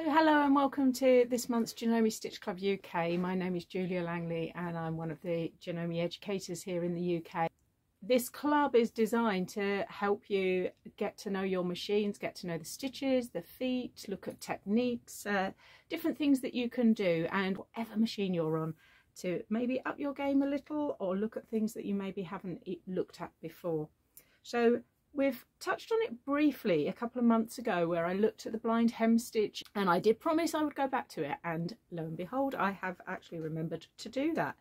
So hello and welcome to this month's Janome Stitch Club UK. My name is Julia Langley and I'm one of the Janome educators here in the UK. This club is designed to help you get to know your machines, get to know the stitches, the feet, look at techniques, different things that you can do, and whatever machine you're on, to maybe up your game a little or look at things that you maybe haven't looked at before. So we've touched on it briefly a couple of months ago where I looked at the blind hem stitch, and I did promise I would go back to it, and lo and behold I have actually remembered to do that.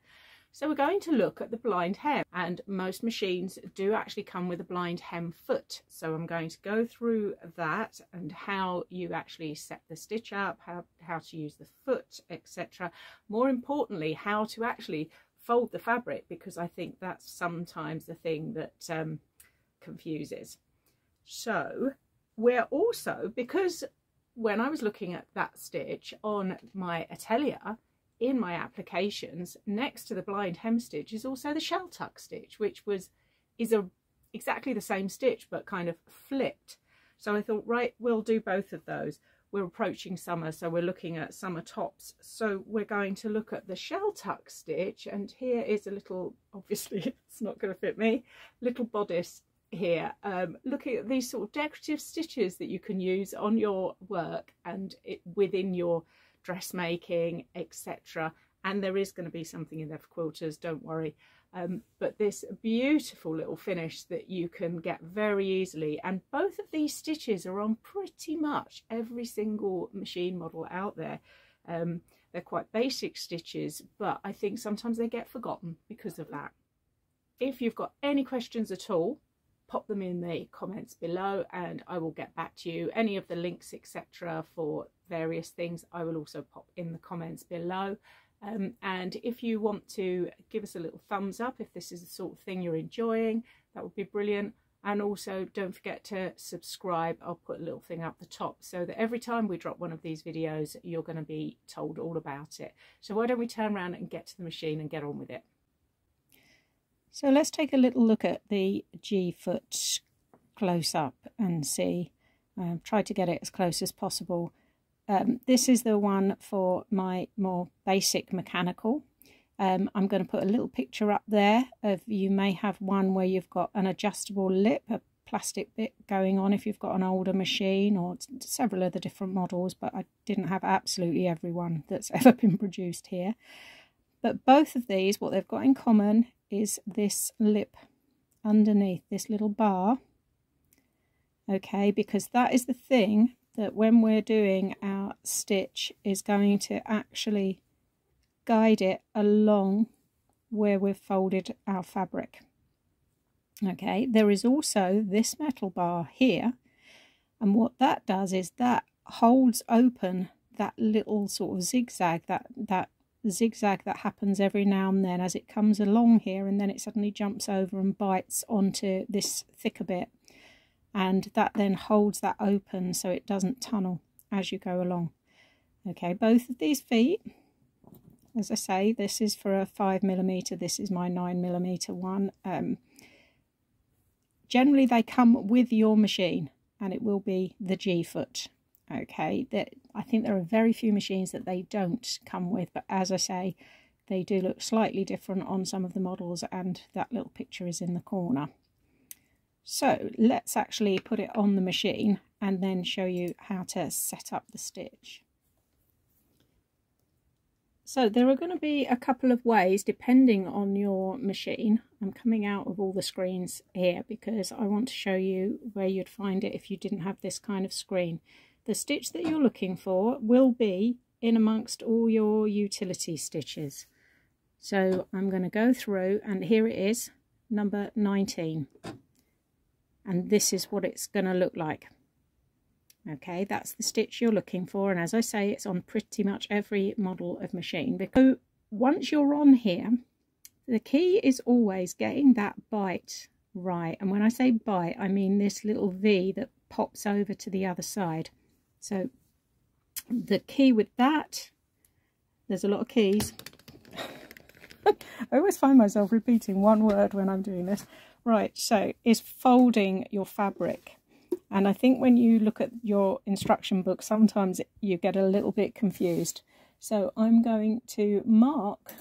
So we're going to look at the blind hem, and most machines do actually come with a blind hem foot. So I'm going to go through that and how you actually set the stitch up, how to use the foot, etc. More importantly, how to actually fold the fabric, because I think that's sometimes the thing that confuses. So we're also, because when I was looking at that stitch on my atelier in my applications, next to the blind hem stitch is also the shell tuck stitch, which is exactly the same stitch but kind of flipped. So I thought, right, we'll do both of those. We're approaching summer, so we're looking at summer tops, so we're going to look at the shell tuck stitch. And here is a little, obviously it's not going to fit me, little bodice here, looking at these sort of decorative stitches that you can use on your work and within your dressmaking, etc. And there is going to be something in there for quilters, don't worry, but this beautiful little finish that you can get very easily. And both of these stitches are on pretty much every single machine model out there. They're quite basic stitches, but I think sometimes they get forgotten because of that. If you've got any questions at all, pop them in the comments below and I will get back to you. Any of the links, etc., for various things I will also pop in the comments below. And if you want to give us a little thumbs up if this is the sort of thing you're enjoying, that would be brilliant. And also don't forget to subscribe. I'll put a little thing up the top so that every time we drop one of these videos you're going to be told all about it. So why don't we turn around and get to the machine and get on with it. So let's take a little look at the G-foot close up and see. Try to get it as close as possible. This is the one for my more basic mechanical. I'm going to put a little picture up there of, you may have one where you've got an adjustable lip, a plastic bit going on if you've got an older machine, or several other different models, but I didn't have absolutely every one that's ever been produced here. But both of these, what they've got in common is this lip underneath this little bar. Okay, because that is the thing that when we're doing our stitch is going to actually guide it along where we've folded our fabric. Okay, there is also this metal bar here, and what that does is that holds open that little sort of zigzag, that zigzag that happens every now and then as it comes along here, and then it suddenly jumps over and bites onto this thicker bit, and that then holds that open so it doesn't tunnel as you go along. Okay, both of these feet, as I say, this is for a 5mm, this is my 9mm one. Generally they come with your machine and it will be the G-foot. Okay, I think there are very few machines that they don't come with, but as I say, they do look slightly different on some of the models, and that little picture is in the corner. So let's actually put it on the machine and then show you how to set up the stitch. So there are going to be a couple of ways depending on your machine. I'm coming out of all the screens here because I want to show you where you'd find it if you didn't have this kind of screen. The stitch that you're looking for will be in amongst all your utility stitches. So I'm going to go through, and here it is, number 19. And this is what it's going to look like. Okay, that's the stitch you're looking for, and as I say, it's on pretty much every model of machine. Because once you're on here, the key is always getting that bite right. And when I say bite, I mean this little V that pops over to the other side. So the key with that, there's a lot of keys. I always find myself repeating one word when I'm doing this. Right, so is folding your fabric. And I think when you look at your instruction book, sometimes you get a little bit confused. So I'm going to mark,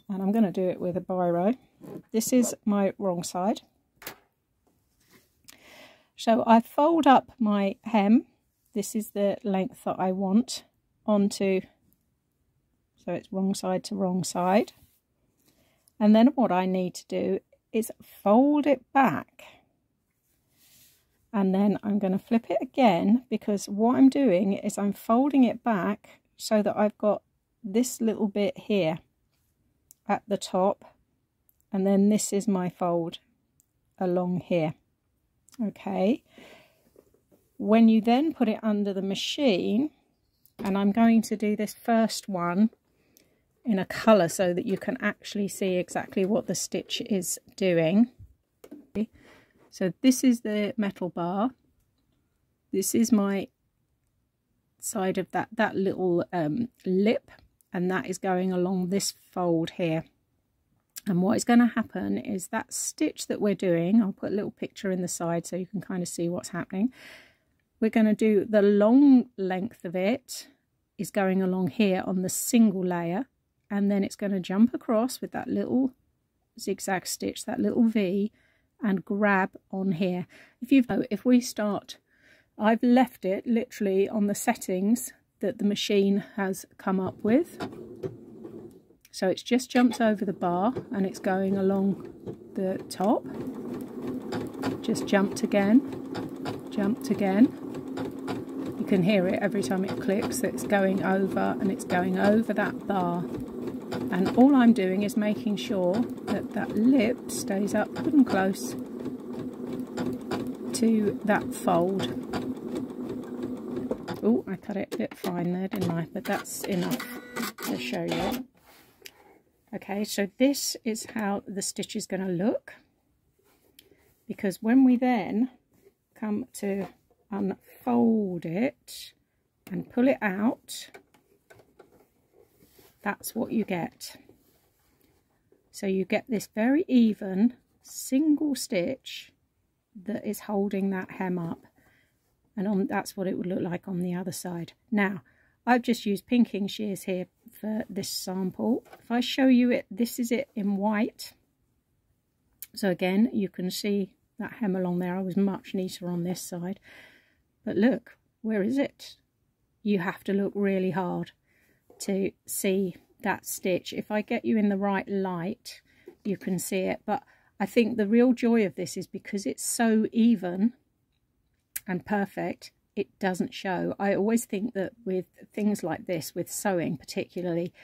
and I'm going to do it with a biro. This is my wrong side. So I fold up my hem. This is the length that I want onto, so it's wrong side to wrong side. And then what I need to do is fold it back. And then I'm going to flip it again, because what I'm doing is I'm folding it back so that I've got this little bit here at the top, and then this is my fold along here. Okay, when you then put it under the machine, and I'm going to do this first one in a colour so that you can actually see exactly what the stitch is doing. So this is the metal bar. This is my side of that little lip, and that is going along this fold here. And what is going to happen is that stitch that we're doing, I'll put a little picture in the side so you can kind of see what's happening. We're going to do the long length of it is going along here on the single layer, and then it's going to jump across with that little zigzag stitch, that little V, and grab on here. If we start, I've left it literally on the settings that the machine has come up with. So it's just jumped over the bar and it's going along the top. Just jumped again, jumped again. You can hear it every time it clicks. It's going over, and it's going over that bar. And all I'm doing is making sure that that lip stays up good and close to that fold. Oh, I cut it a bit fine there, didn't I? But that's enough to show you. Okay, so this is how the stitch is going to look. Because when we then come to unfold it and pull it out, that's what you get. So you get this very even single stitch that is holding that hem up, and that's what it would look like on the other side. Now I've just used pinking shears here for this sample. If I show you it, this is it in white. So again, you can see that hem along there. I was much neater on this side, but look, where is it? You have to look really hard to see that stitch. If I get you in the right light, you can see it. But I think the real joy of this is because it's so even and perfect, it doesn't show. I always think that with things like this, with sewing particularly,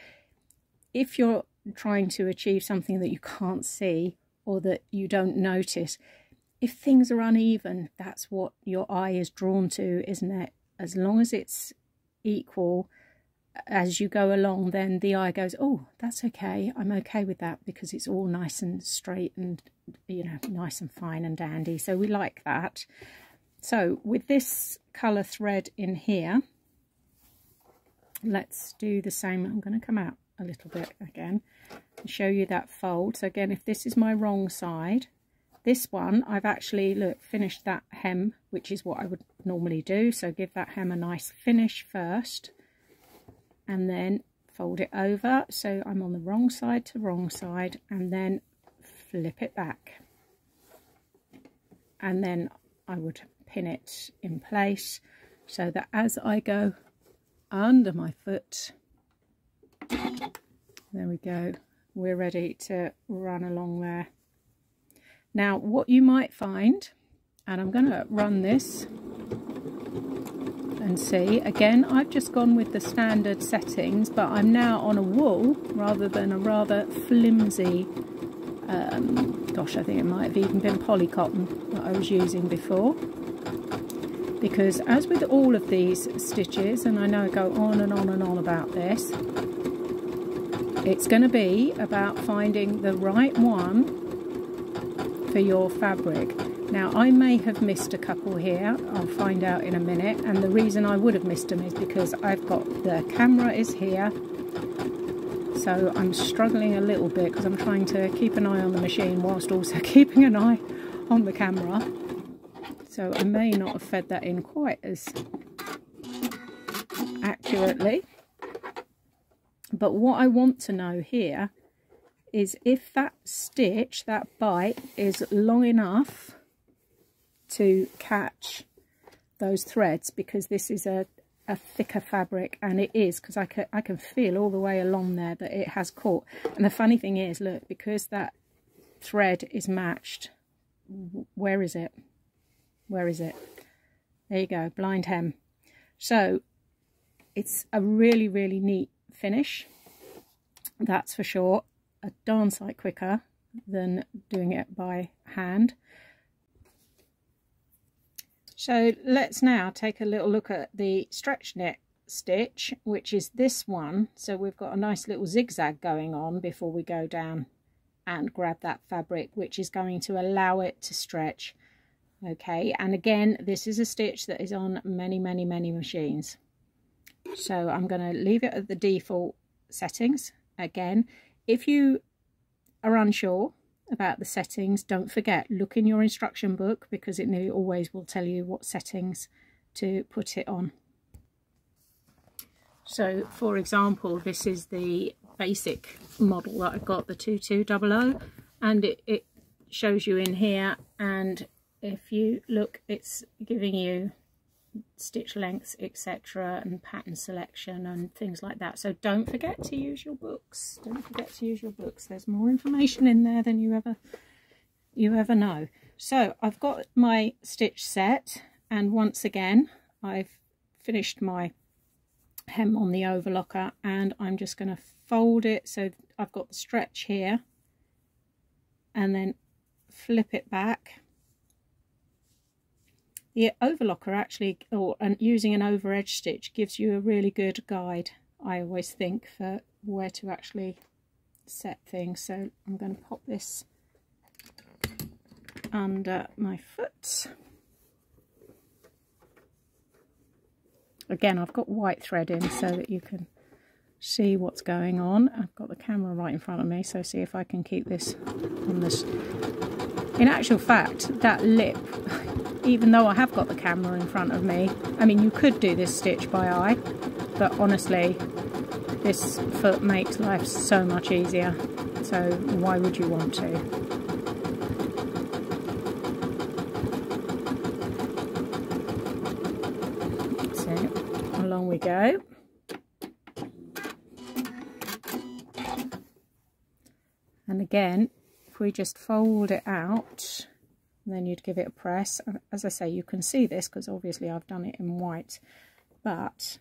if you're trying to achieve something that you can't see or that you don't notice, if things are uneven, that's what your eye is drawn to, isn't it? As long as it's equal as you go along, then the eye goes, oh, that's okay, I'm okay with that, because it's all nice and straight and, you know, nice and fine and dandy. So we like that. So with this colour thread in here, let's do the same. I'm going to come out a little bit again and show you that fold. So again, if this is my wrong side, this one I've actually, look, finished that hem, which is what I would normally do. So give that hem a nice finish first, and then fold it over so I'm on the wrong side to wrong side, and then flip it back, and then I would pin it in place so that as I go under my foot, there we go, we're ready to run along there. Now what you might find, and I'm going to run this and see, again I've just gone with the standard settings, but I'm now on a wool rather than a rather flimsy, gosh, I think it might have even been polycotton that I was using before. Because as with all of these stitches, and I know I go on and on and on about this, it's going to be about finding the right one for your fabric. Now I may have missed a couple here, I'll find out in a minute, and the reason I would have missed them is because I've got, the camera is here, so I'm struggling a little bit because I'm trying to keep an eye on the machine whilst also keeping an eye on the camera. So I may not have fed that in quite as accurately. But what I want to know here is if that stitch, that bite, is long enough to catch those threads, because this is a thicker fabric, and it is, because I can feel all the way along there that it has caught. And the funny thing is, look, because that thread is matched, where is it? Where is it? There you go, blind hem. So it's a really, really neat finish, that's for sure. A darn sight quicker than doing it by hand. So let's now take a little look at the stretch knit stitch, which is this one. So we've got a nice little zigzag going on before we go down and grab that fabric, which is going to allow it to stretch. Okay, and again, this is a stitch that is on many, many, many machines. So I'm going to leave it at the default settings. Again, if you are unsure about the settings, don't forget, look in your instruction book, because it nearly always will tell you what settings to put it on. So for example, this is the basic model that I've got, the 2200, and it shows you in here, and if you look, it's giving you stitch lengths, etc., and pattern selection and things like that. So don't forget to use your books. Don't forget to use your books. There's more information in there than you ever know. So I've got my stitch set, and once again I've finished my hem on the overlocker, and I'm just going to fold it so I've got the stretch here, and then flip it back. The overlocker actually, and using an over edge stitch, gives you a really good guide, I always think, for where to actually set things. So I'm going to pop this under my foot. Again, I've got white thread in so that you can see what's going on. I've got the camera right in front of me, so see if I can keep this on this. In actual fact, that lip, even though I have got the camera in front of me, I mean, you could do this stitch by eye, but honestly, this foot makes life so much easier, so why would you want to? So, along we go. And again, if we just fold it out, then you'd give it a press. As I say, you can see this because obviously I've done it in white, but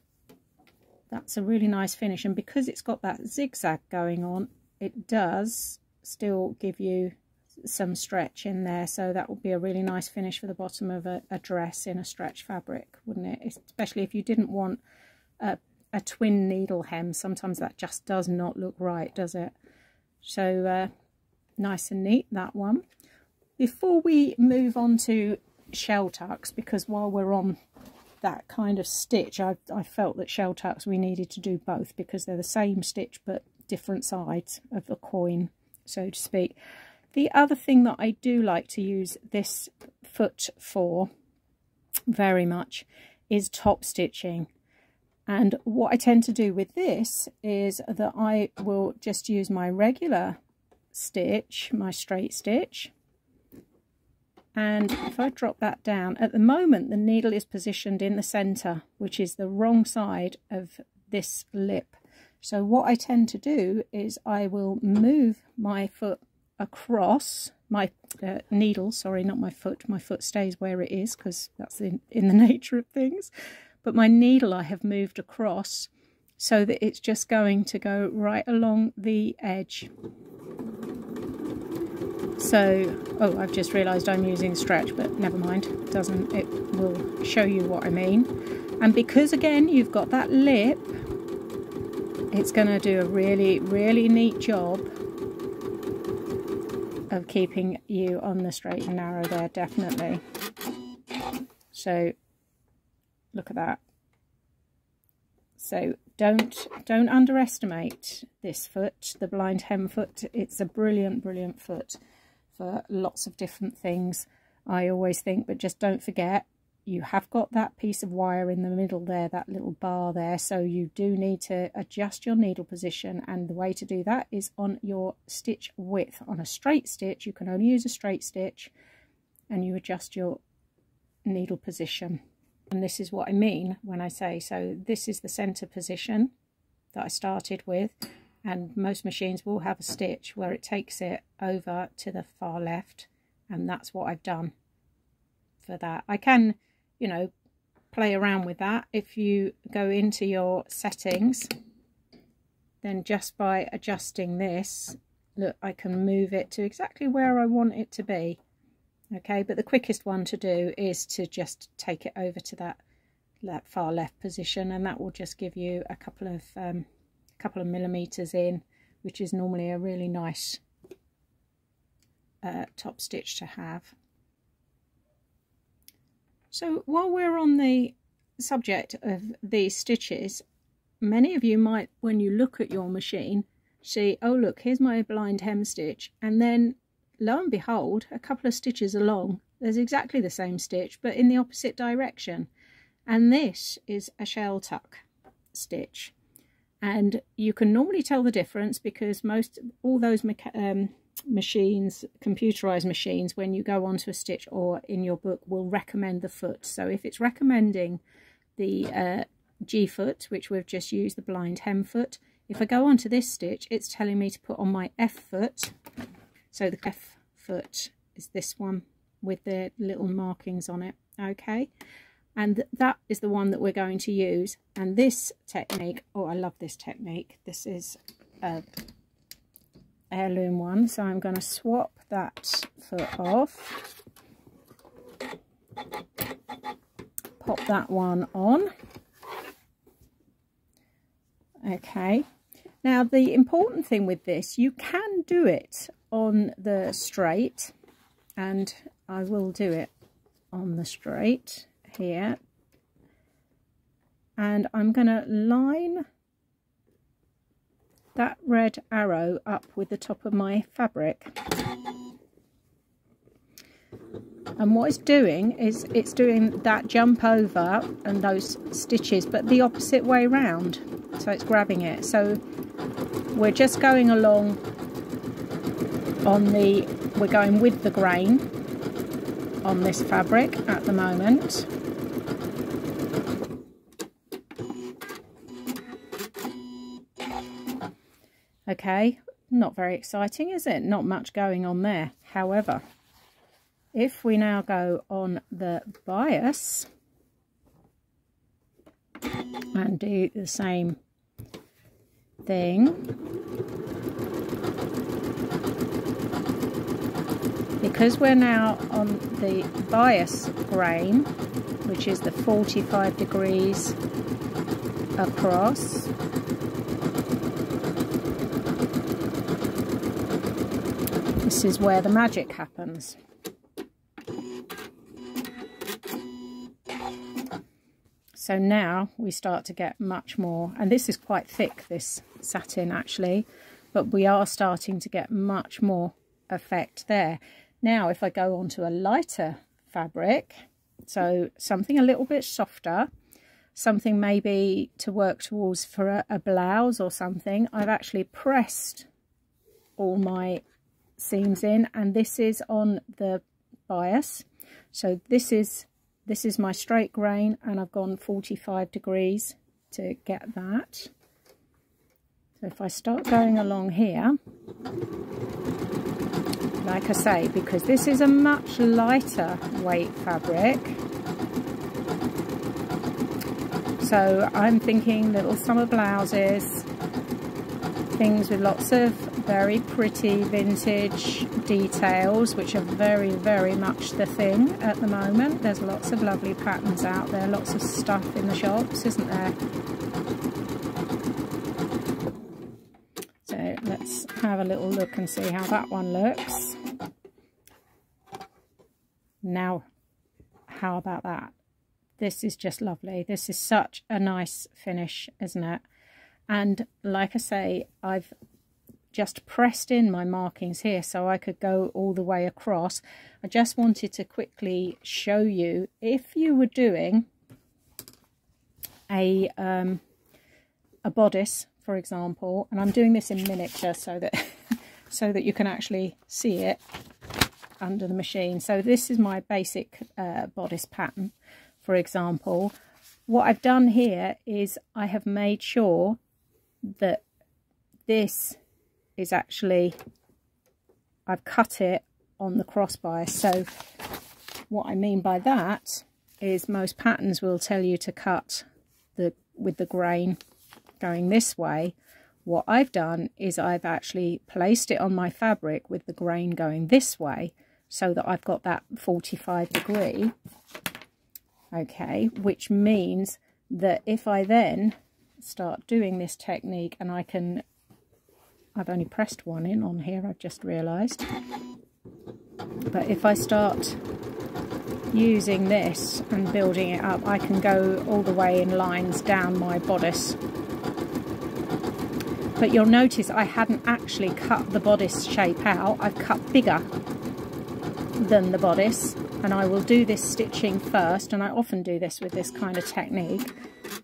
that's a really nice finish. And because it's got that zigzag going on, it does still give you some stretch in there, so that would be a really nice finish for the bottom of a dress in a stretch fabric, wouldn't it? Especially if you didn't want a twin needle hem. Sometimes that just does not look right, does it? So nice and neat, that one. Before we move on to shell tucks, because while we're on that kind of stitch, I felt that shell tucks we needed to do both, because they're the same stitch but different sides of the coin, so to speak. The other thing that I do like to use this foot for very much is top stitching. And what I tend to do with this is that I will just use my regular stitch, my straight stitch, and if I drop that down, at the moment the needle is positioned in the center, which is the wrong side of this lip. So what I tend to do is I will move my foot across, my needle, sorry, not my foot stays where it is because that's in the nature of things, but my needle I have moved across so that it's just going to go right along the edge. So, oh, I've just realised I'm using stretch, but never mind, it will show you what I mean. And because again you've got that lip, it's going to do a really, really neat job of keeping you on the straight and narrow there, definitely. So look at that. So don't underestimate this foot, the blind hem foot. It's a brilliant, brilliant foot for lots of different things. I always think, but just don't forget, you have got that piece of wire in the middle there, that little bar there, so you do need to adjust your needle position, and the way to do that is on your stitch width. On a straight stitch, you can only use a straight stitch, and you adjust your needle position. And this is what I mean when I say, so this is the center position that I started with, and most machines will have a stitch where it takes it over to the far left, and that's what I've done for that. I can, you know, play around with that. If you go into your settings, then just by adjusting this, look, I can move it to exactly where I want it to be. Okay, but the quickest one to do is to just take it over to that far left position, and that will just give you a couple of millimeters in, which is normally a really nice top stitch to have. So while we're on the subject of these stitches, many of you might, when you look at your machine, see, oh look, here's my blind hem stitch, and then lo and behold, a couple of stitches along, there's exactly the same stitch but in the opposite direction, and this is a shell tuck stitch. And you can normally tell the difference because all those machines, computerized machines, when you go onto a stitch or in your book, will recommend the foot. So if it's recommending the G foot, which we've just used, the blind hem foot, if I go onto this stitch, it's telling me to put on my F foot. So the F foot is this one with the little markings on it. Okay, and that is the one that we're going to use. And this technique, oh, I love this technique. This is a heirloom one, so I'm going to swap that foot off, pop that one on. Okay, now the important thing with this, you can do it on the straight, and I will do it on the straight here, and I'm going to line that red arrow up with the top of my fabric. And what it's doing is it's doing that jump over and those stitches, but the opposite way round. So it's grabbing it. So we're just going along on the, we're going with the grain on this fabric at the moment. Okay, not very exciting, is it? Not much going on there. However, if we now go on the bias and do the same thing, because we're now on the bias grain, which is the 45 degrees across, this is where the magic happens. So now we start to get much more, and this is quite thick, this satin actually, but we are starting to get much more effect there. Now if I go on to a lighter fabric, so something a little bit softer, something maybe to work towards for a blouse or something, I've actually pressed all my seams in, and this is on the bias. So this is my straight grain, and I've gone 45 degrees to get that. So if I start going along here, like I say, because this is a much lighter weight fabric, so I'm thinking little summer blouses, things with lots of very pretty vintage details, which are very, very much the thing at the moment. There's lots of lovely patterns out there, lots of stuff in the shops, isn't there? So let's have a little look and see how that one looks. Now, how about that? This is just lovely. This is such a nice finish, isn't it? And like I say, I've just pressed in my markings here so I could go all the way across. I just wanted to quickly show you, if you were doing a bodice, for example, and I'm doing this in miniature so that so that you can actually see it under the machine. So this is my basic bodice pattern, for example. What I've done here is I have made sure that this is actually, I've cut it on the cross bias. So what I mean by that is most patterns will tell you to cut with the grain going this way. What I've done is I've actually placed it on my fabric with the grain going this way, so that I've got that 45 degree, okay, which means that if I then start doing this technique, and I've only pressed one in on here, I've just realised, but if I start using this and building it up, I can go all the way in lines down my bodice. But you'll notice I hadn't actually cut the bodice shape out. I've cut bigger than the bodice, and I will do this stitching first, and I often do this with this kind of technique.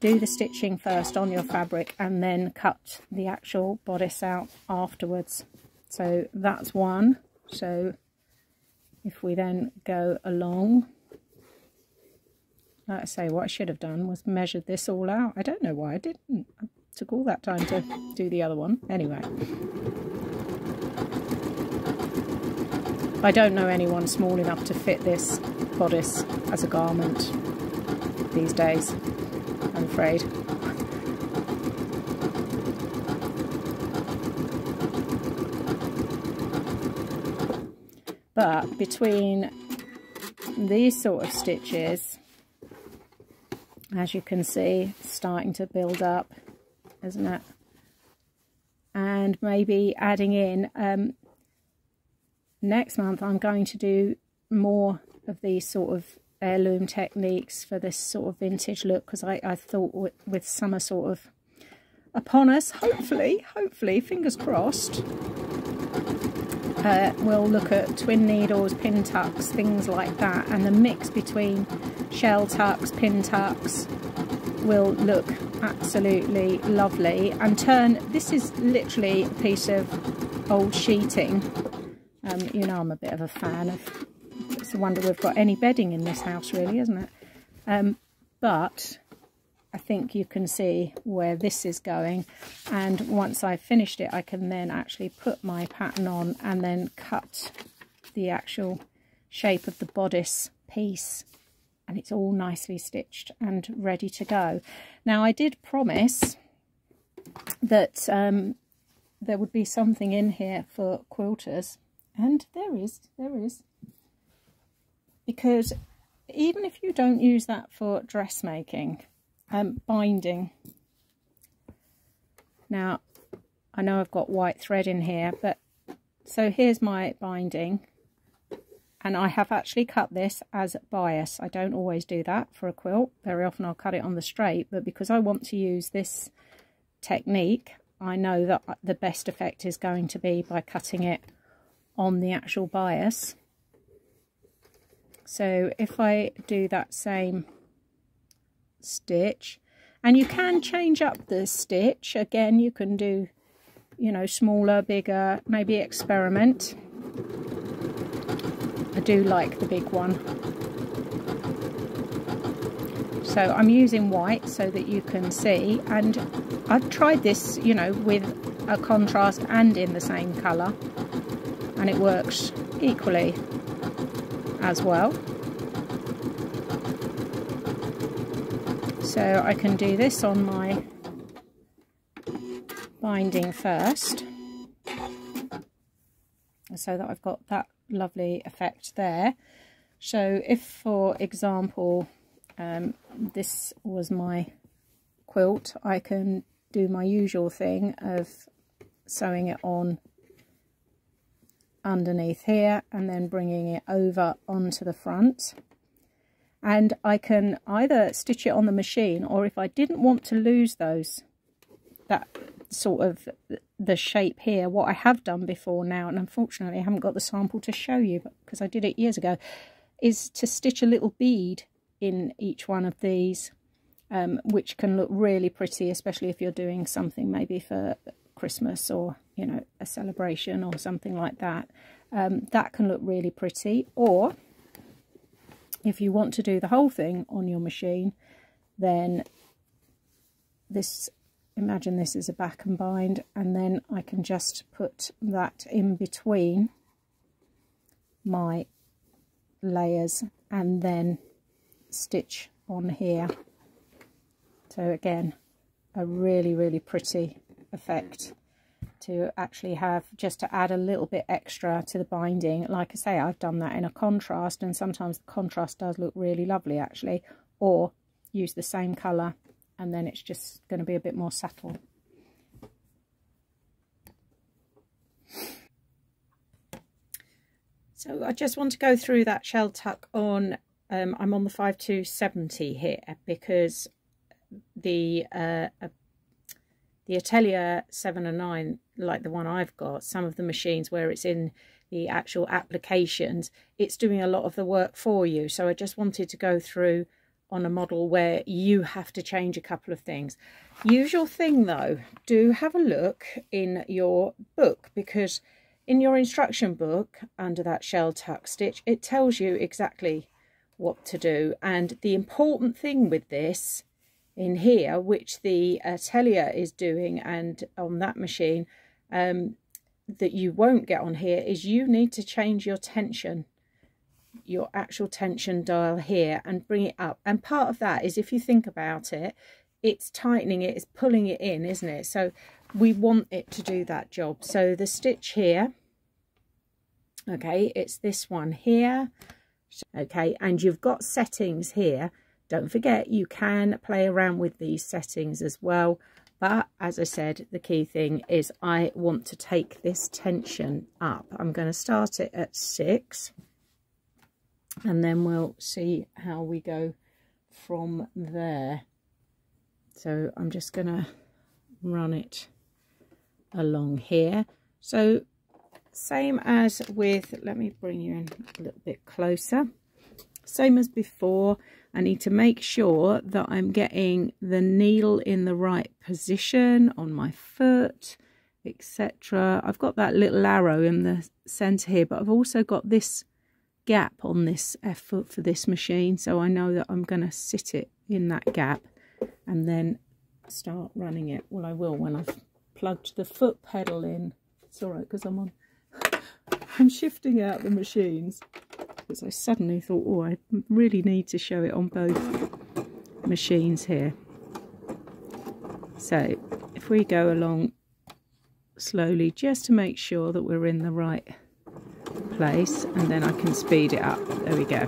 Do the stitching first on your fabric and then cut the actual bodice out afterwards. So that's one. So if we then go along, like I say, what I should have done was measured this all out. I don't know why I didn't. I took all that time to do the other one. Anyway, I don't know anyone small enough to fit this bodice as a garment these days, I'm afraid. But between these sort of stitches, as you can see, it's starting to build up, isn't it? And maybe adding in, next month I'm going to do more of these sort of heirloom techniques for this sort of vintage look, because I thought with summer sort of upon us, hopefully, fingers crossed, we'll look at twin needles, pin tucks, things like that, and the mix between shell tucks, pin tucks will look absolutely lovely. And this is literally a piece of old sheeting. You know, I'm a bit of a fan of, it's a wonder we've got any bedding in this house really, isn't it? But I think you can see where this is going, and once I've finished it I can then actually put my pattern on and then cut the actual shape of the bodice piece, and it's all nicely stitched and ready to go. Now I did promise that there would be something in here for quilters, and there is, because even if you don't use that for dressmaking, binding. Now I know I've got white thread in here, but so here's my binding, and I have actually cut this as bias. I don't always do that for a quilt. Very often I'll cut it on the straight, but because I want to use this technique, I know that the best effect is going to be by cutting it on the actual bias. So if I do that same stitch, and you can change up the stitch again, you can do, you know, smaller, bigger, maybe experiment. I do like the big one, so I'm using white so that you can see, and I've tried this, you know, with a contrast and in the same colour, and it works equally as well. So I can do this on my binding first, so that I've got that lovely effect there. So if, for example, this was my quilt, I can do my usual thing of sewing it on underneath here and then bringing it over onto the front. And I can either stitch it on the machine, or if I didn't want to lose that sort of the shape here. What I have done before now, and unfortunately I haven't got the sample to show you because I did it years ago, is to stitch a little bead in each one of these, which can look really pretty, especially if you're doing something maybe for Christmas or, you know, a celebration or something like that. That can look really pretty. Or if you want to do the whole thing on your machine, then this, imagine this is a back and bind, and then I can just put that in between my layers and then stitch on here. So again, a really, really pretty effect to actually have, just to add a little bit extra to the binding. Like I say, I've done that in a contrast, and sometimes the contrast does look really lovely actually, or use the same colour and then it's just going to be a bit more subtle. So I just want to go through that shell tuck on, I'm on the 5270 here, because the Atelier 7 and 9, like the one I've got, some of the machines where it's in the actual applications, it's doing a lot of the work for you. So I just wanted to go through on a model where you have to change a couple of things. Usual thing though, do have a look in your book, because in your instruction book under that shell tuck stitch, it tells you exactly what to do. And the important thing with this in here, which the Atelier is doing and on that machine, that you won't get on here, is you need to change your tension, your actual tension dial here, and bring it up. And part of that is, if you think about it, it's tightening it, it's pulling it in, isn't it? So we want it to do that job. So the stitch here, okay, it's this one here, okay, and you've got settings here. Don't forget, you can play around with these settings as well. But as I said, the key thing is I want to take this tension up. I'm going to start it at 6. And then we'll see how we go from there. So I'm just going to run it along here. So same as with, let me bring you in a little bit closer. Same as before, I need to make sure that I'm getting the needle in the right position on my foot, etc. I've got that little arrow in the centre here, but I've also got this gap on this F-foot for this machine, so I know that I'm going to sit it in that gap and then start running it. Well, I will when I've plugged the foot pedal in. It's all right because I'm shifting out the machines, because I suddenly thought, oh, I really need to show it on both machines here. So if we go along slowly just to make sure that we're in the right place, and then I can speed it up. There we go.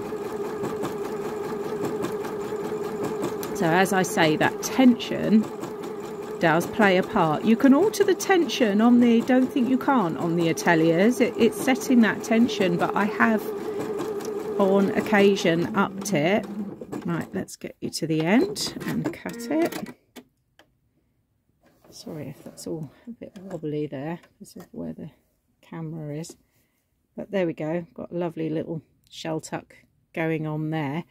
So as I say, that tension does play a part. You can alter the tension on the, don't think you can't on the Ateliers, it's setting that tension, but I have on occasion upped it. Right, let's get you to the end and cut it. Sorry if that's all a bit wobbly there because of where the camera is. But there we go, got a lovely little shell tuck going on there.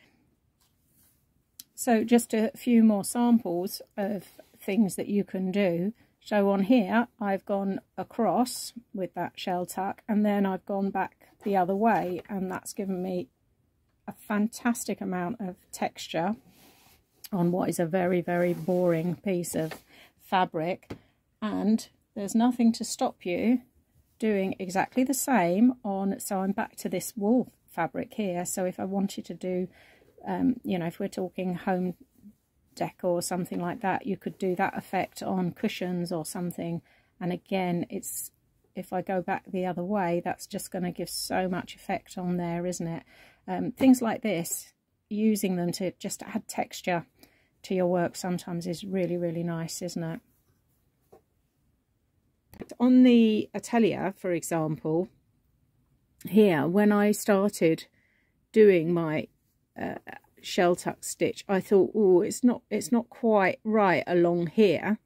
So just a few more samples of things that you can do. So on here I've gone across with that shell tuck, and then I've gone back the other way, and that's given me a fantastic amount of texture on what is a very, very boring piece of fabric. And there's nothing to stop you doing exactly the same on, so I'm back to this wool fabric here. So if I wanted to do, you know, if we're talking home decor or something like that, you could do that effect on cushions or something. And again, it's, if I go back the other way, that's just going to give so much effect on there, isn't it? Things like this, using them to just add texture to your work sometimes is really, really nice, isn't it? On the Atelier, for example, here, when I started doing my shell tuck stitch, I thought, oh, it's not quite right along here.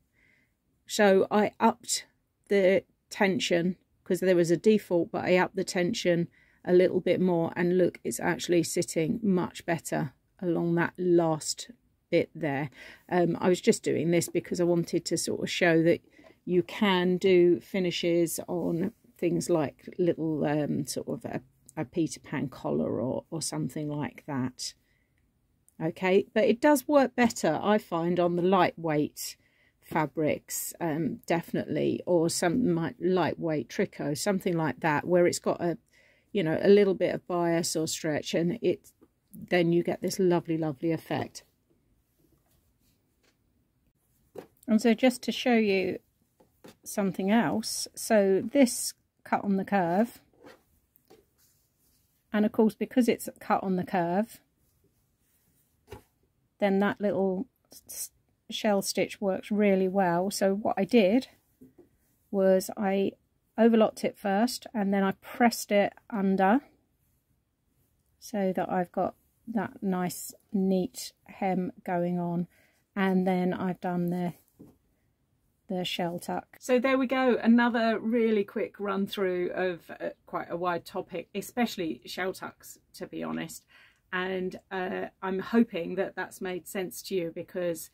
So I upped the tension because there was a default, but I upped the tension a little bit more, and look, it's actually sitting much better along that last bit there. I was just doing this because I wanted to sort of show that you can do finishes on things like little sort of a Peter Pan collar or something like that. Okay, but it does work better, I find, on the lightweight fabrics, definitely, or some lightweight tricot, something like that, where it's got a, you know, a little bit of bias or stretch, and then you get this lovely effect. And so just to show you something else, so this cut on the curve, and of course because it's cut on the curve, then that little shell stitch works really well. So what I did was I overlocked it first, and then I pressed it under so that I've got that nice neat hem going on, and then I've done the shell tuck. So there we go, another really quick run through of quite a wide topic, especially shell tucks, to be honest. And I'm hoping that that's made sense to you, because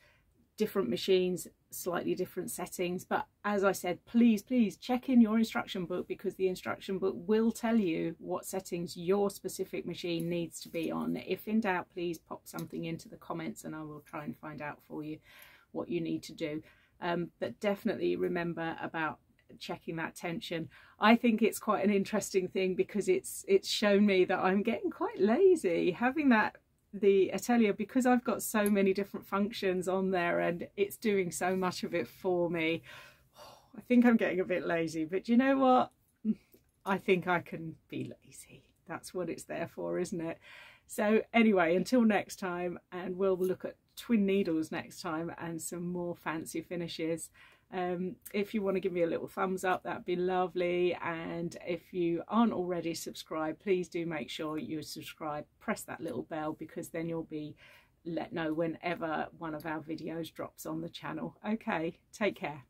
different machines, slightly different settings. But as I said, please check in your instruction book, because the instruction book will tell you what settings your specific machine needs to be on. If in doubt, please pop something into the comments and I will try and find out for you what you need to do. But definitely remember about checking that tension. I think it's quite an interesting thing, because it's shown me that I'm getting quite lazy having the atelier, because I've got so many different functions on there and it's doing so much of it for me. I think I'm getting a bit lazy, but you know what? I think I can be lazy. That's what it's there for, isn't it? So anyway, until next time, and we'll look at twin needles next time and some more fancy finishes. If you want to give me a little thumbs up, that'd be lovely. And if you aren't already subscribed, please do make sure you subscribe, press that little bell, because then you'll be let know whenever one of our videos drops on the channel. Okay, take care.